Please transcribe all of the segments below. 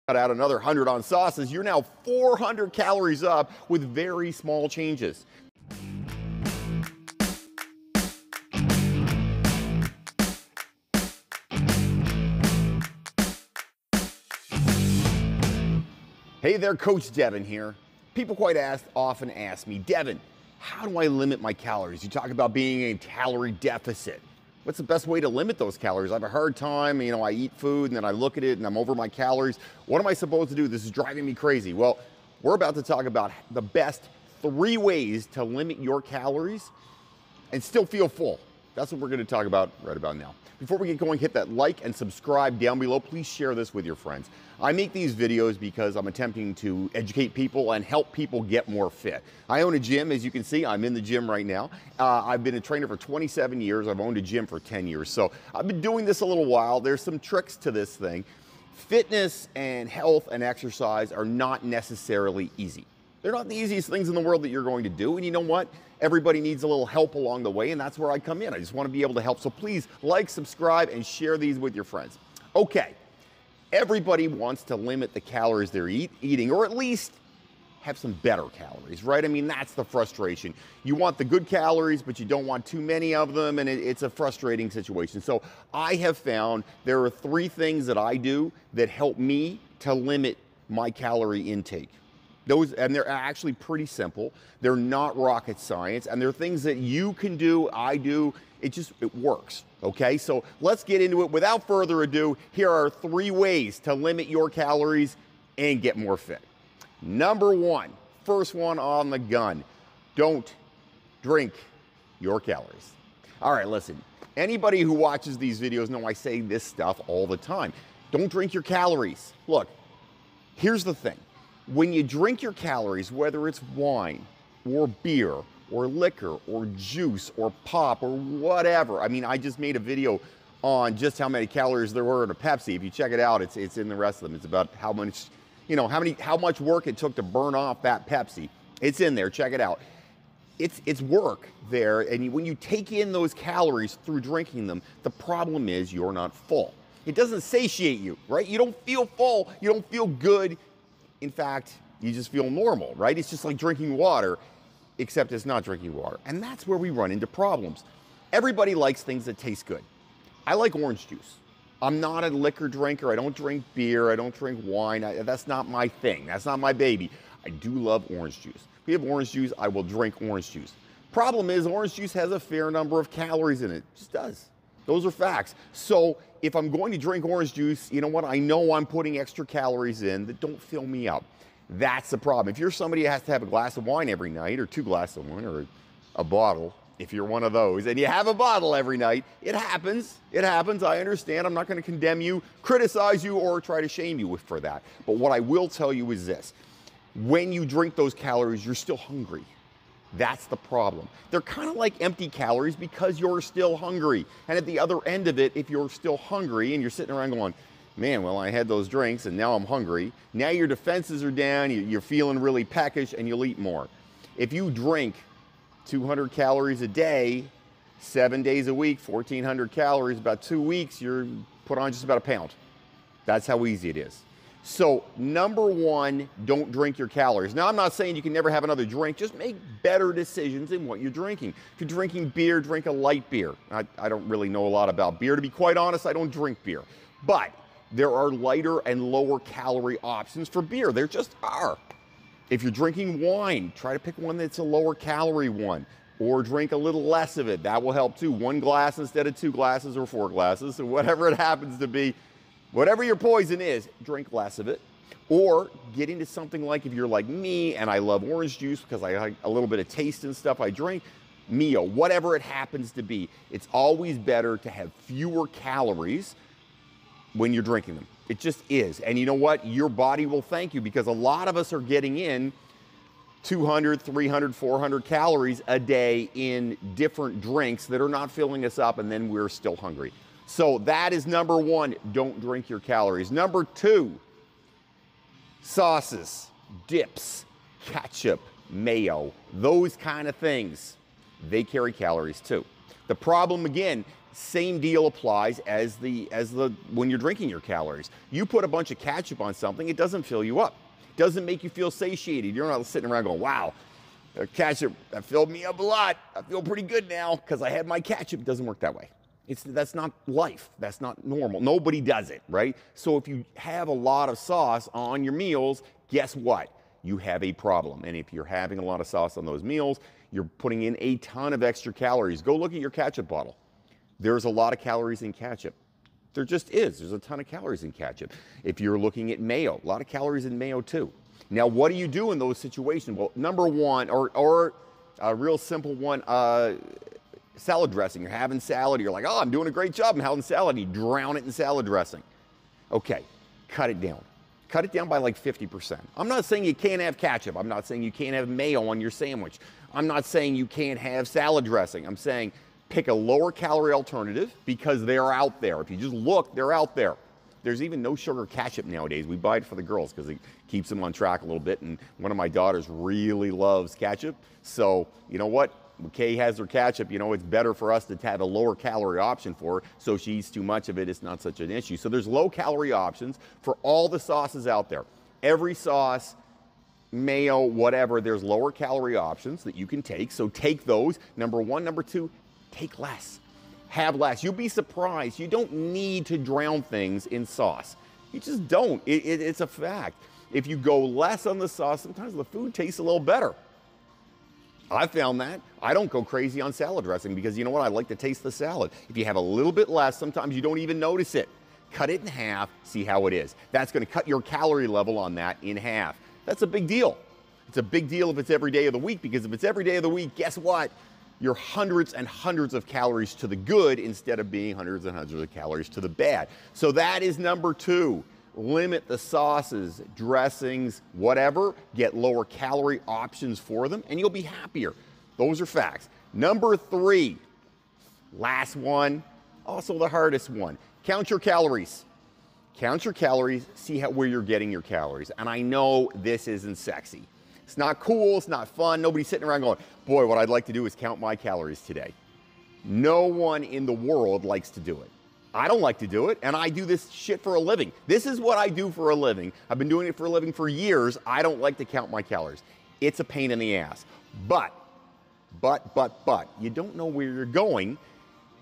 Cut out another 100 on sauces, you're now 400 calories up with very small changes. Hey there, Coach Devin here. People quite often ask me, Devin, how do I limit my calories? You talk about being in a calorie deficit. What's the best way to limit those calories? I have a hard time, I eat food and then I look at it and I'm over my calories. What am I supposed to do? This is driving me crazy. Well, we're about to talk about the best 3 ways to limit your calories and still feel full. That's what we're going to talk about right about now. Before we get going, hit that like and subscribe down below. Please share this with your friends. I make these videos because I'm attempting to educate people and help people get more fit. I own a gym, as you can see. I'm in the gym right now. I've been a trainer for 27 years. I've owned a gym for 10 years. So I've been doing this a little while. There's some tricks to this thing. Fitness and health and exercise are not necessarily easy. They're not the easiest things in the world that you're going to do. And you know what? Everybody needs a little help along the way, and that's where I come in. I just want to be able to help. So please like, subscribe, and share these with your friends. Okay, everybody wants to limit the calories they're eating, or at least have some better calories, right? I mean, that's the frustration. You want the good calories, but you don't want too many of them, and it's a frustrating situation. So I have found there are 3 things that I do that help me to limit my calorie intake. And they're actually pretty simple. They're not rocket science, and they're things that you can do, I do, it works, okay? So let's get into it. Without further ado, here are 3 ways to limit your calories and get more fit. Number 1, first one on the gun, don't drink your calories. All right, listen, anybody who watches these videos know I say this stuff all the time. Don't drink your calories. Look, here's the thing. When you drink your calories, whether it's wine or beer or liquor or juice or pop or whatever, I mean, I just made a video on just how many calories there were in a Pepsi. If you check it out, it's in the rest of them. It's about how much, how much work it took to burn off that Pepsi. It's in there, check it out. It's work there, and when you take in those calories through drinking them, the problem is you're not full. It doesn't satiate you, right? You don't feel full, you don't feel good. In fact, you just feel normal, right? It's just like drinking water, except it's not drinking water. And that's where we run into problems. Everybody likes things that taste good. I like orange juice. I'm not a liquor drinker. I don't drink beer. I don't drink wine. That's not my thing. That's not my baby. I do love orange juice. If we have orange juice, I will drink orange juice. Problem is, orange juice has a fair number of calories in it. It just does. Those are facts. So if I'm going to drink orange juice, you know what? I know I'm putting extra calories in that don't fill me up. That's the problem. If you're somebody who has to have a glass of wine every night, or 2 glasses of wine, or a bottle, if you're one of those, and you have a bottle every night, it happens. It happens. I understand. I'm not going to condemn you, criticize you, or try to shame you for that. But what I will tell you is this. When you drink those calories, you're still hungry. That's the problem. They're kind of like empty calories because you're still hungry. And at the other end of it, if you're still hungry and you're sitting around going, man, well, I had those drinks and now I'm hungry. Now your defenses are down, you're feeling really peckish, and you'll eat more. If you drink 200 calories a day, 7 days a week, 1,400 calories, about 2 weeks, you're put on just about a pound. That's how easy it is. So number 1, don't drink your calories. Now, I'm not saying you can never have another drink. Just make better decisions in what you're drinking. If you're drinking beer, drink a light beer. I don't really know a lot about beer. To be quite honest, I don't drink beer. But there are lighter and lower calorie options for beer. There just are. If you're drinking wine, try to pick one that's a lower calorie one. Or drink a little less of it. That will help too. 1 glass instead of 2 glasses or 4 glasses. So whatever it happens to be. Whatever your poison is, drink less of it. Or get into something like, if you're like me and I love orange juice because I like a little bit of taste and stuff I drink, Mio, whatever it happens to be. It's always better to have fewer calories when you're drinking them. It just is. And you know what? Your body will thank you, because a lot of us are getting in 200, 300, 400 calories a day in different drinks that are not filling us up, and then we're still hungry. So that is number 1, don't drink your calories. Number 2, sauces, dips, ketchup, mayo, those kind of things, they carry calories too. The problem, again, same deal applies as when you're drinking your calories. You put a bunch of ketchup on something, it doesn't fill you up. It doesn't make you feel satiated. You're not sitting around going, wow, ketchup, that filled me up a lot. I feel pretty good now because I had my ketchup. It doesn't work that way. That's not life. That's not normal. Nobody does it, right? So if you have a lot of sauce on your meals, guess what? You have a problem. And if you're having a lot of sauce on those meals, you're putting in a ton of extra calories. Go look at your ketchup bottle. There's a lot of calories in ketchup. There just is. There's a ton of calories in ketchup. If you're looking at mayo, a lot of calories in mayo too. Now, what do you do in those situations? Well, number one, or a real simple one, salad dressing. You're having salad, you're like, oh, I'm doing a great job, I'm having salad, and you drown it in salad dressing. Okay, cut it down. Cut it down by like 50%. I'm not saying you can't have ketchup. I'm not saying you can't have mayo on your sandwich. I'm not saying you can't have salad dressing. I'm saying pick a lower calorie alternative because they're out there. If you just look, they're out there. There's even no sugar ketchup nowadays. We buy it for the girls because it keeps them on track a little bit, and one of my daughters really loves ketchup. So, you know what? When Kay has her ketchup, you know, it's better for us to have a lower calorie option for her, so she eats too much of it, it's not such an issue. So there's low calorie options for all the sauces out there. Every sauce, mayo, whatever, there's lower calorie options that you can take, so take those. Number one. Number two, take less. Have less. You'll be surprised. You don't need to drown things in sauce. You just don't. It's a fact. If you go less on the sauce, sometimes the food tastes a little better. I found that. I don't go crazy on salad dressing because you know what? I like to taste the salad. If you have a little bit less, sometimes you don't even notice it. Cut it in half, see how it is. That's going to cut your calorie level on that in half. That's a big deal. It's a big deal if it's every day of the week, because if it's every day of the week, guess what? You're hundreds and hundreds of calories to the good instead of being hundreds and hundreds of calories to the bad. So that is number two. Limit the sauces, dressings, whatever. Get lower calorie options for them, and you'll be happier. Those are facts. Number three, last one, also the hardest one. Count your calories. Count your calories, see where you're getting your calories. And I know this isn't sexy. It's not cool, it's not fun. Nobody's sitting around going, boy, what I'd like to do is count my calories today. No one in the world likes to do it. I don't like to do it, and I do this shit for a living. This is what I do for a living. I've been doing it for a living for years. I don't like to count my calories. It's a pain in the ass. But, you don't know where you're going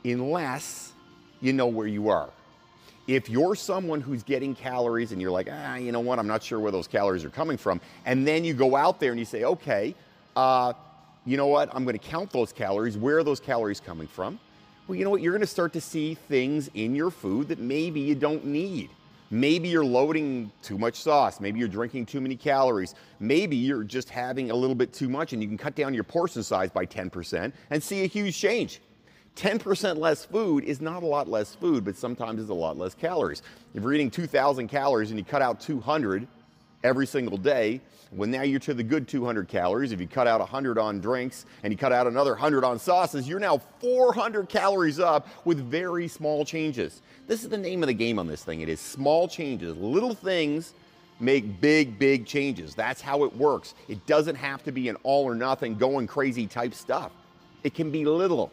unless you know where you are. If you're someone who's getting calories and you're like, you know what, I'm not sure where those calories are coming from, and then you go out there and you say, okay, you know what, I'm going to count those calories. Where are those calories coming from? Well, you know what? You're going to start to see things in your food that maybe you don't need. Maybe you're loading too much sauce. Maybe you're drinking too many calories. Maybe you're just having a little bit too much, and you can cut down your portion size by 10% and see a huge change. 10% less food is not a lot less food, but sometimes it's a lot less calories. If you're eating 2,000 calories and you cut out 200 every single day, well, now you're to the good 200 calories. If you cut out 100 on drinks and you cut out another 100 on sauces, you're now 400 calories up with very small changes. This is the name of the game on this thing. It is small changes. Little things make big, big changes. That's how it works. It doesn't have to be an all or nothing, going crazy type stuff. It can be little,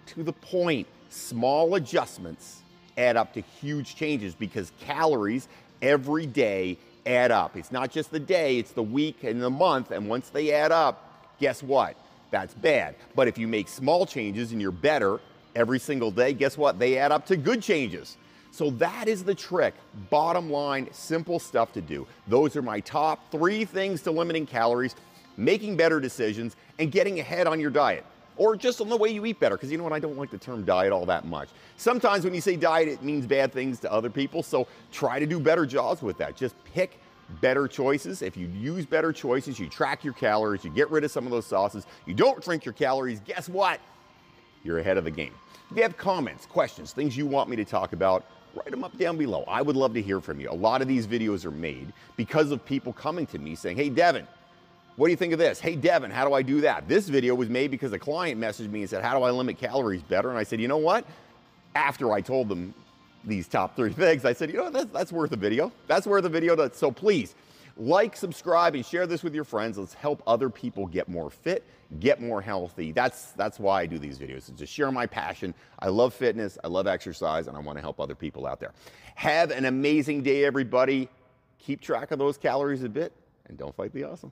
to the point. Small adjustments add up to huge changes because calories every day add up. It's not just the day, it's the week and the month, and once they add up, guess what? That's bad. But if you make small changes and you're better every single day, guess what? They add up to good changes. So that is the trick. Bottom line, simple stuff to do. Those are my top 3 things to limiting calories, making better decisions, and getting ahead on your diet. Or just on the way you eat better, because you know what, I don't like the term diet all that much. Sometimes when you say diet, it means bad things to other people, so try to do better jobs with that. Just pick better choices. If you use better choices, you track your calories, you get rid of some of those sauces, you don't drink your calories, guess what? You're ahead of the game. If you have comments, questions, things you want me to talk about, write them up down below. I would love to hear from you. A lot of these videos are made because of people coming to me saying, hey, Devin, what do you think of this? Hey, Devin, how do I do that? This video was made because a client messaged me and said, how do I limit calories better? And I said, you know what? After I told them these top 3 things, I said, you know what? That's worth a video. That's worth a video. So please, Like, subscribe, and share this with your friends. Let's help other people get more fit, get more healthy. That's why I do these videos, is to share my passion. I love fitness, I love exercise, and I want to help other people out there. Have an amazing day, everybody. Keep track of those calories a bit, and don't fight the awesome.